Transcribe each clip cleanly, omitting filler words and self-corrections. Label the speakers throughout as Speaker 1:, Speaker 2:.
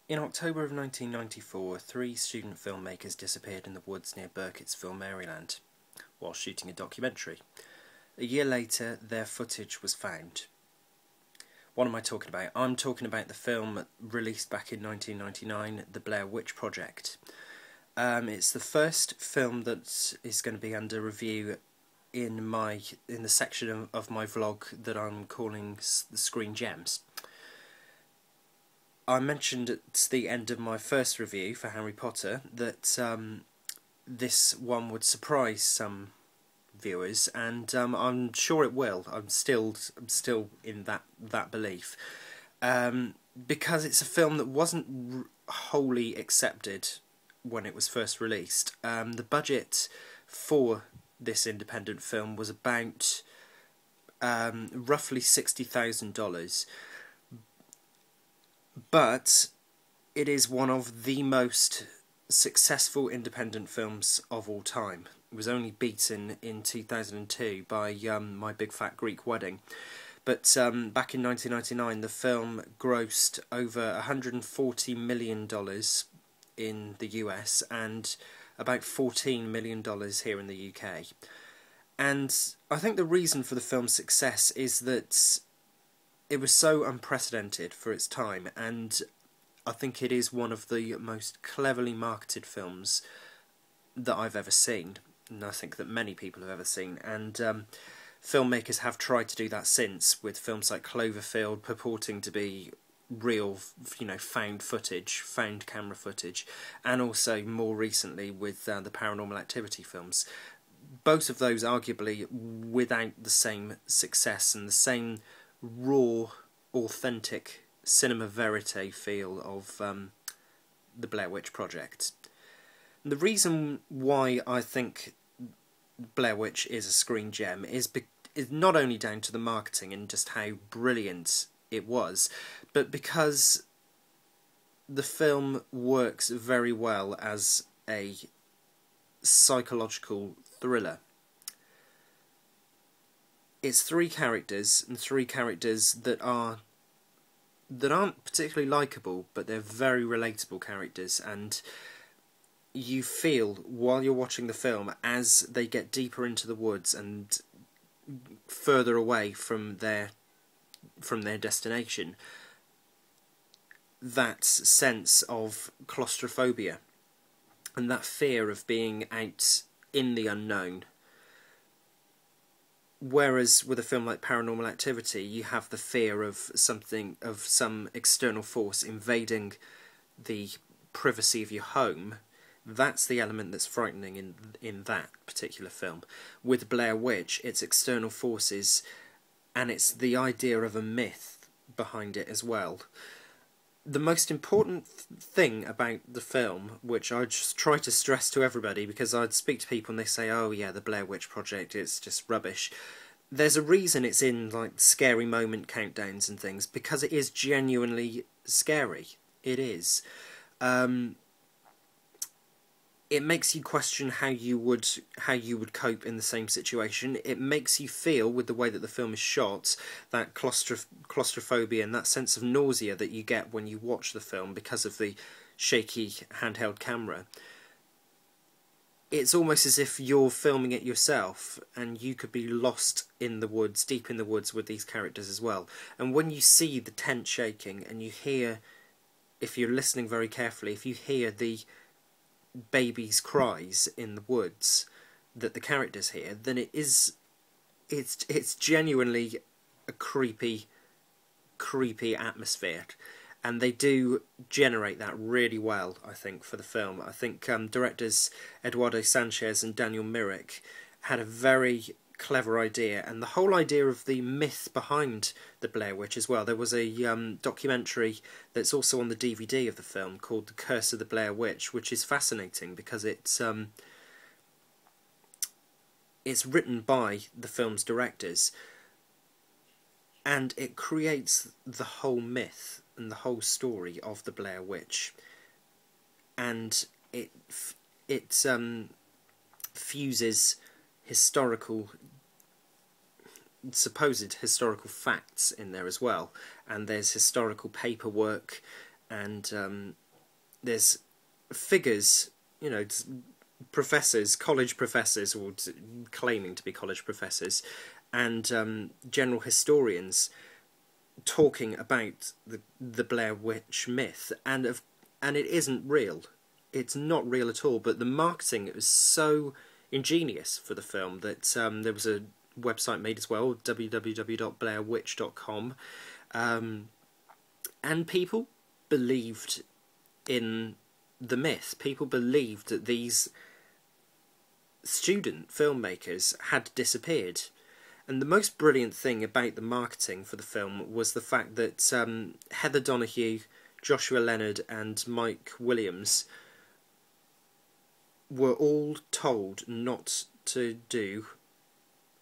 Speaker 1: In October of 1994, three student filmmakers disappeared in the woods near Burkittsville, Maryland, while shooting a documentary. A year later, their footage was found. What am I talking about? I'm talking about the film released back in 1999, The Blair Witch Project. It's the first film that is going to be under review in the section of my vlog that I'm calling the Screen Gems. I mentioned at the end of my first review for Harry Potter that this one would surprise some viewers, and I'm sure it will. I'm still in that belief, because it's a film that wasn't wholly accepted when it was first released. The budget for this independent film was about roughly $60,000. But it is one of the most successful independent films of all time. It was only beaten in 2002 by My Big Fat Greek Wedding. But back in 1999, the film grossed over $140 million in the US and about $14 million here in the UK. And I think the reason for the film's success is that it was so unprecedented for its time, and I think it is one of the most cleverly marketed films that I've ever seen, and I think that many people have ever seen. And filmmakers have tried to do that since, with films like Cloverfield purporting to be real, found footage, found camera footage, and also more recently with the Paranormal Activity films. Both of those arguably without the same success and the same raw, authentic cinema verite feel of the Blair Witch Project. And the reason why I think Blair Witch is a screen gem is not only down to the marketing and just how brilliant it was, but because the film works very well as a psychological thriller. It's three characters, and three characters that aren't particularly likeable, but they're very relatable characters, and you feel while you're watching the film as they get deeper into the woods and further away from their destination, that sense of claustrophobia and that fear of being out in the unknown. Whereas with a film like Paranormal Activity, you have the fear of some external force invading the privacy of your home. That's the element that's frightening in that particular film. With Blair Witch, it's external forces, and it's the idea of a myth behind it as well. The most important thing about the film, which I just try to stress to everybody, because I'd speak to people and they say, oh yeah, the Blair Witch Project, it's just rubbish. There's a reason it's in like scary moment countdowns and things, because it is genuinely scary. It is. It makes you question how you would cope in the same situation. It makes you feel, with the way that the film is shot, that claustrophobia and that sense of nausea that you get when you watch the film because of the shaky handheld camera. It's almost as if you're filming it yourself, and you could be lost in the woods, deep in the woods with these characters as well. And when you see the tent shaking, and you hear, if you're listening very carefully, if you hear the baby's cries in the woods that the characters hear, then it's genuinely a creepy atmosphere, and they do generate that really well, I think, for the film. I think directors Eduardo Sanchez and Daniel Myrick had a very clever idea, and the whole idea of the myth behind the Blair Witch as well. There was a documentary that's also on the DVD of the film called The Curse of the Blair Witch, which is fascinating because it's written by the film's directors, and it creates the whole myth and the whole story of the Blair Witch, and it fuses supposed historical facts in there as well, and there's historical paperwork and there's figures, you know, professors, college professors, or claiming to be college professors, and general historians talking about the Blair Witch myth, and it isn't real. It's not real at all. But the marketing, it was so ingenious for the film that there was a website made as well, www.blairwitch.com, and people believed in the myth. People believed that these student filmmakers had disappeared. And the most brilliant thing about the marketing for the film was the fact that Heather Donahue, Joshua Leonard and Mike Williams were all told not to do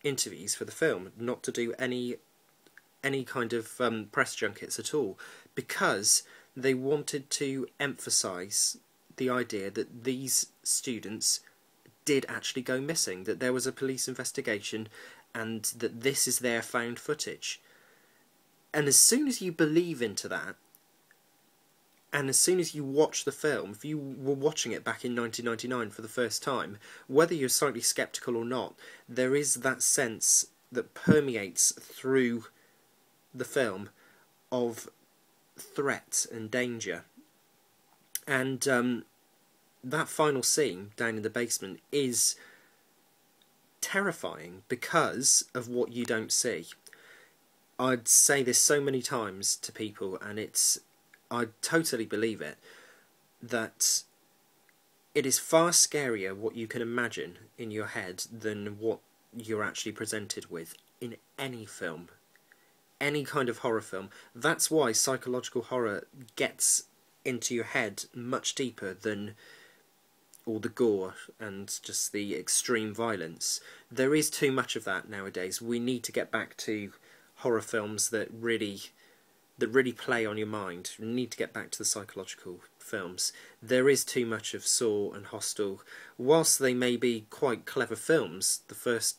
Speaker 1: interviews for the film, not to do any kind of press junkets at all, because they wanted to emphasise the idea that these students did actually go missing, that there was a police investigation, and that this is their found footage. And as soon as you believe into that, and as soon as you watch the film, if you were watching it back in 1999 for the first time, whether you're slightly sceptical or not, there is that sense that permeates through the film of threat and danger. And that final scene down in the basement is terrifying because of what you don't see. I'd say this so many times to people, and I totally believe it, that it is far scarier what you can imagine in your head than what you're actually presented with in any film, any kind of horror film. That's why psychological horror gets into your head much deeper than all the gore and just the extreme violence. There is too much of that nowadays. We need to get back to horror films that really play on your mind. We need to get back to the psychological films. There is too much of Saw and Hostel. Whilst they may be quite clever films, the first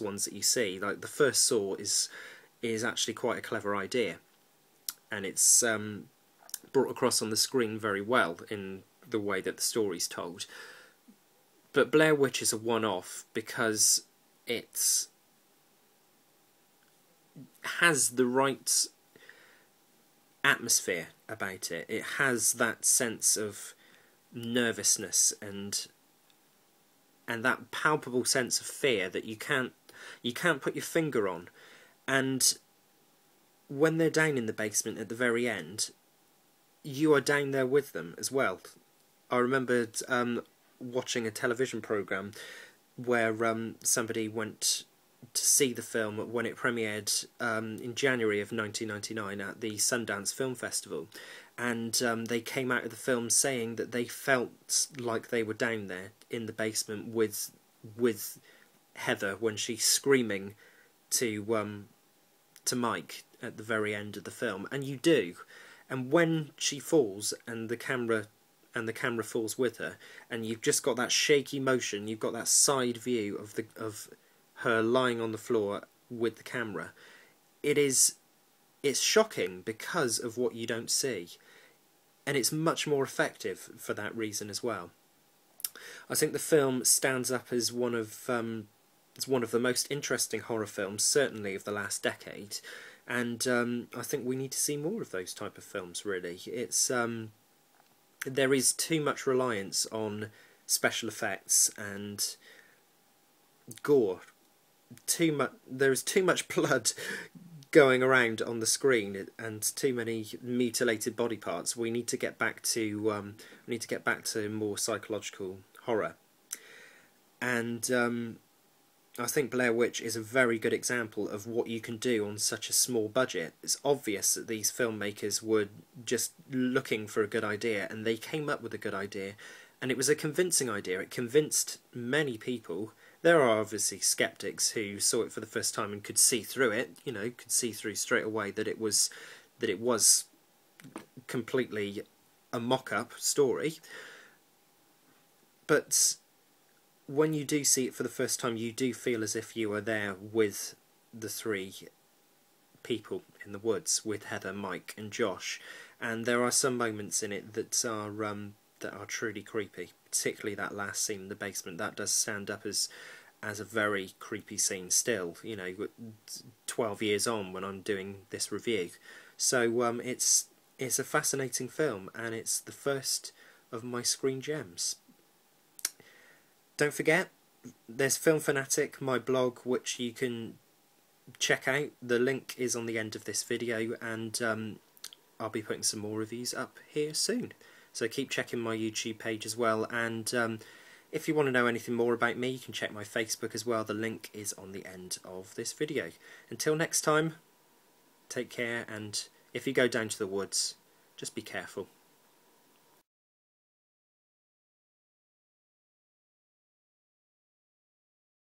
Speaker 1: ones that you see, like the first Saw is actually quite a clever idea, and it's brought across on the screen very well in the way that the story's told. But Blair Witch is a one-off because it has the right atmosphere about it. It has that sense of nervousness and that palpable sense of fear that you can't put your finger on. And when they're down in the basement at the very end, you are down there with them as well. I remembered watching a television programme where somebody went to see the film when it premiered in January of 1999 at the Sundance Film Festival, and they came out of the film saying that they felt like they were down there in the basement with Heather when she's screaming to Mike at the very end of the film, and you do. And when she falls and the camera falls with her, and you've just got that shaky motion, you've got that side view of her lying on the floor with the camera. It's shocking because of what you don't see, and it's much more effective for that reason as well. I think the film stands up as one of the most interesting horror films, certainly of the last decade, and I think we need to see more of those type of films. Really, there is too much reliance on special effects and gore. There is too much blood going around on the screen and too many mutilated body parts. We need to get back to more psychological horror, and I think Blair Witch is a very good example of what you can do on such a small budget. It's obvious that these filmmakers were just looking for a good idea, and they came up with a good idea, and it was a convincing idea. It convinced many people. There are obviously skeptics who saw it for the first time and could see through it, could see through straight away that it was completely a mock-up story. But when you do see it for the first time, you do feel as if you are there with the three people in the woods with Heather, Mike and Josh, and there are some moments in it that are truly creepy, particularly that last scene in the basement. That does stand up as a very creepy scene still, you know, 12 years on when I'm doing this review. So it's a fascinating film, and it's the first of my Screen Gems. Don't forget, there's Film Fanatic, my blog, which you can check out. The link is on the end of this video, and I'll be putting some more reviews up here soon. So keep checking my YouTube page as well, and if you want to know anything more about me, you can check my Facebook as well. The link is on the end of this video. Until next time, take care, and if you go down to the woods, just be careful.